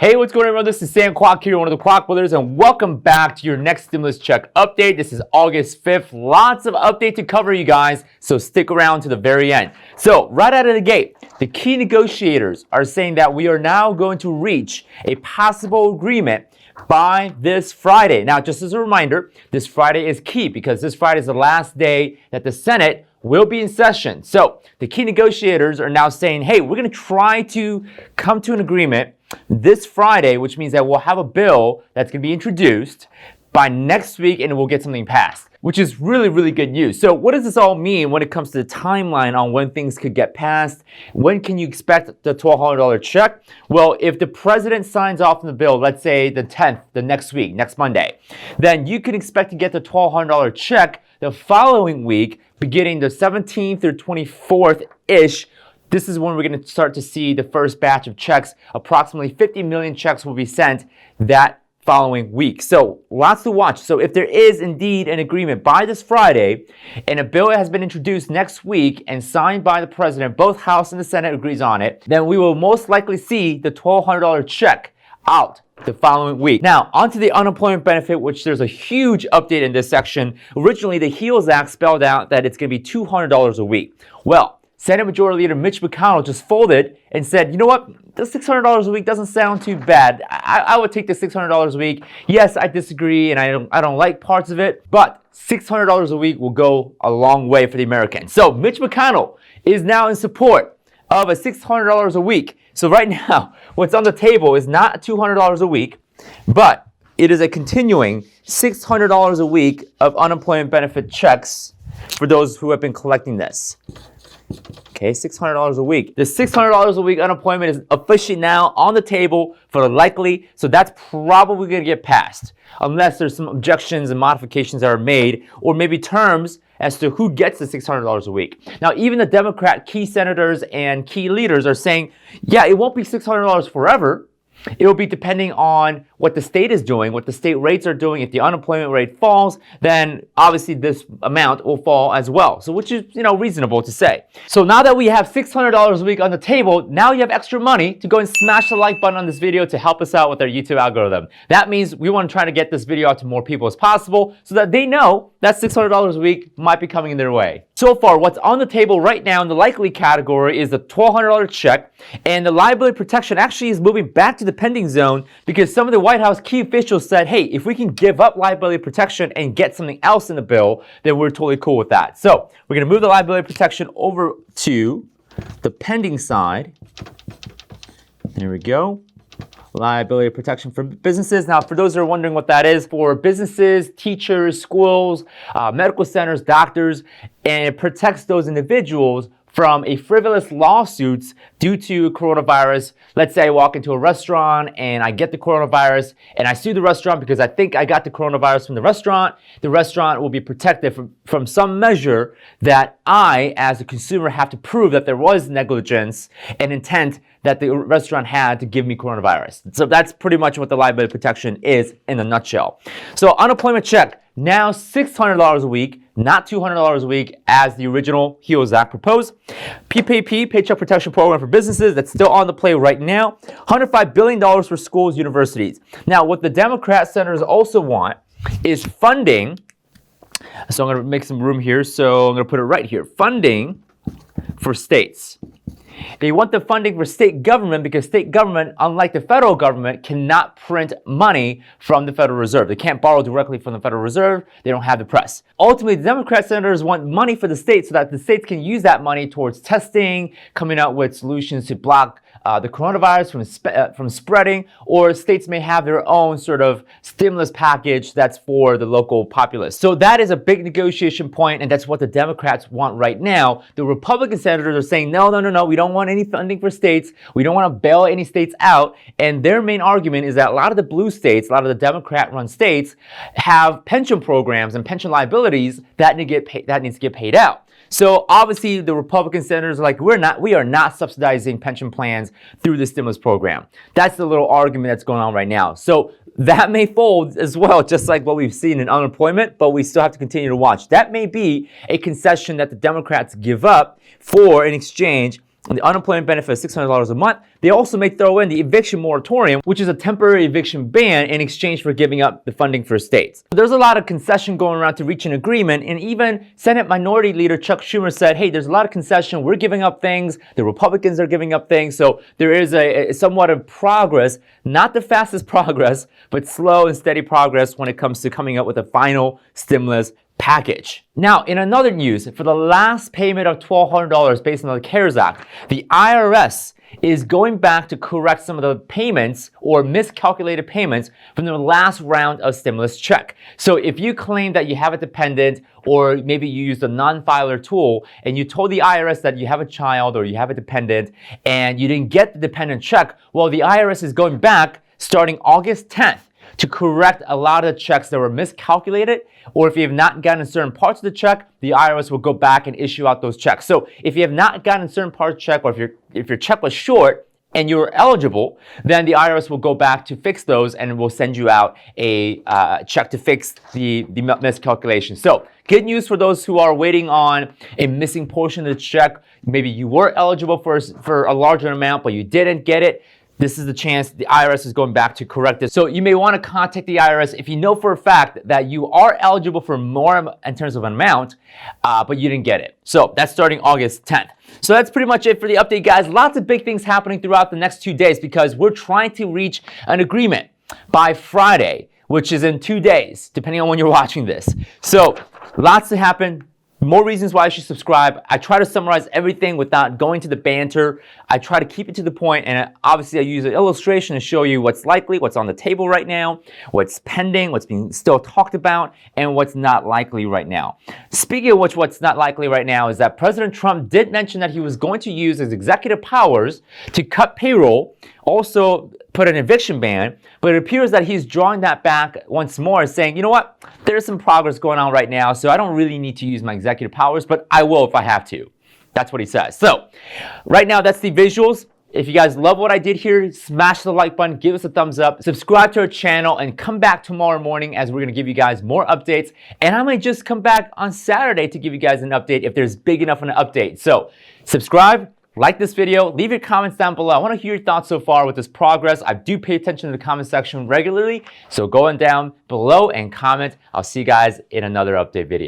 Hey, what's going on, everyone? This is Sam Kwok here, one of the Kwok Brothers, and welcome back to your next stimulus check update. This is August 5th. Lots of update to cover, you guys, so stick around to the very end. So, right out of the gate, the key negotiators are saying that we are now going to reach a possible agreement by this Friday. Now, just as a reminder, this Friday is key because this Friday is the last day that the Senate will be in session. So, the key negotiators are now saying, hey, we're going to try to come to an agreement this Friday, which means that we'll have a bill that's going to be introduced by next week and we'll get something passed, which is really, really good news. So what does this all mean when it comes to the timeline on when things could get passed? When can you expect the $1,200 check? Well, if the president signs off on the bill, let's say the 10th, the next week, next Monday, then you can expect to get the $1,200 check the following week, beginning the 17th or 24th-ish. This is when we're going to start to see the first batch of checks. Approximately 50 million checks will be sent that following week. So lots to watch. So if there is indeed an agreement by this Friday and a bill has been introduced next week and signed by the president, both House and the Senate agrees on it, then we will most likely see the $1,200 check out the following week. Now, onto the unemployment benefit, which there's a huge update in this section. Originally, the HEALS Act spelled out that it's going to be $200 a week. Well, Senate Majority Leader Mitch McConnell just folded and said, you know what, the $600 a week doesn't sound too bad. I would take the $600 a week. Yes, I disagree and I don't like parts of it, but $600 a week will go a long way for the Americans. So Mitch McConnell is now in support of a $600 a week. So right now, what's on the table is not $200 a week, but it is a continuing $600 a week of unemployment benefit checks for those who have been collecting this. Okay, $600 a week. The $600 a week unemployment is officially now on the table for the likely, so that's probably going to get passed, unless there's some objections and modifications that are made, or maybe terms as to who gets the $600 a week. Now, even the Democrat key senators and key leaders are saying, yeah, it won't be $600 forever. It will be depending on what the state is doing, what the state rates are doing. If the unemployment rate falls, then obviously this amount will fall as well. So which is, reasonable to say. So now that we have $600 a week on the table, now you have extra money to go and smash the like button on this video to help us out with our YouTube algorithm. That means we want to try to get this video out to more people as possible so that they know that $600 a week might be coming their way. So far, what's on the table right now in the likely category is the $1,200 check, and the liability protection actually is moving back to the pending zone because some of the White House key officials said, hey, if we can give up liability protection and get something else in the bill, then we're totally cool with that. So we're going to move the liability protection over to the pending side. There we go. Liability protection for businesses. Now, for those who are wondering what that is, for businesses, teachers, schools, medical centers, doctors, and it protects those individuals from a frivolous lawsuits due to coronavirus. Let's say I walk into a restaurant and I get the coronavirus and I sue the restaurant because I think I got the coronavirus from the restaurant. The restaurant will be protected from some measure that I, as a consumer, have to prove that there was negligence and intent that the restaurant had to give me coronavirus. So that's pretty much what the liability protection is in a nutshell. So unemployment check, now $600 a week, not $200 a week as the original HEALS Act proposed. PPP, Paycheck Protection Program for businesses, that's still on the play right now. $105 billion for schools, universities. Now, what the Democrat senators also want is funding. So I'm going to make some room here. So I'm going to put it right here. Funding for states. They want the funding for state government because state government, unlike the federal government, cannot print money from the Federal Reserve. They can't borrow directly from the Federal Reserve. They don't have the press. Ultimately, the Democrat senators want money for the states so that the states can use that money towards testing, coming out with solutions to block the coronavirus from spreading, or states may have their own sort of stimulus package that's for the local populace. So that is a big negotiation point, and that's what the Democrats want right now. The Republican senators are saying, no, we don't want any funding for states. We don't want to bail any states out. And their main argument is that a lot of the blue states, a lot of the Democrat-run states, have pension programs and pension liabilities that needs to get paid out. So obviously the Republican senators are like, we are not subsidizing pension plans through the stimulus program. That's the little argument that's going on right now. So that may fold as well, just like what we've seen in unemployment, but we still have to continue to watch. That may be a concession that the Democrats give up for in exchange the unemployment benefit is $600 a month. they also may throw in the eviction moratorium, which is a temporary eviction ban in exchange for giving up the funding for states. There's a lot of concession going around to reach an agreement, and even Senate Minority Leader Chuck Schumer said, hey, there's a lot of concession, we're giving up things, the Republicans are giving up things, so there is a somewhat of progress, not the fastest progress, but slow and steady progress when it comes to coming up with a final stimulus package. Now, in another news, for the last payment of $1,200 based on the CARES Act, the IRS is going back to correct some of the payments or miscalculated payments from the last round of stimulus check. So if you claim that you have a dependent, or maybe you used a non-filer tool and you told the IRS that you have a child or you have a dependent and you didn't get the dependent check, well, the IRS is going back starting August 10th to correct a lot of the checks that were miscalculated, or if you have not gotten certain parts of the check, the IRS will go back and issue out those checks. So if you have not gotten certain parts of the check, or if your check was short and you were eligible, then the IRS will go back to fix those and will send you out a check to fix the miscalculation. So good news for those who are waiting on a missing portion of the check. Maybe you were eligible for a larger amount, but you didn't get it. This is the chance the IRS is going back to correct this. So you may want to contact the IRS if you know for a fact that you are eligible for more in terms of amount, but you didn't get it. So that's starting August 10th. So that's pretty much it for the update, guys. Lots of big things happening throughout the next 2 days because we're trying to reach an agreement by Friday, which is in 2 days, depending on when you're watching this. So lots to happen. More reasons why you should subscribe. I try to summarize everything without going to the banter. I try to keep it to the point, and obviously I use an illustration to show you what's likely, what's on the table right now, what's pending, what's being still talked about, and what's not likely right now. Speaking of which, what's not likely right now is that President Trump did mention that he was going to use his executive powers to cut payroll, also put an eviction ban, but it appears that he's drawing that back once more, saying, you know what, there's some progress going on right now, so I don't really need to use my executive powers, but I will if I have to. That's what he says. So right now, that's the visuals. If you guys love what I did here, smash the like button, give us a thumbs up, subscribe to our channel, and come back tomorrow morning as we're going to give you guys more updates. And I might just come back on Saturday to give you guys an update if there's big enough of an update. So subscribe. Like this video, leave your comments down below. I want to hear your thoughts so far with this progress. I do pay attention to the comment section regularly, so go on down below and comment. I'll see you guys in another update video.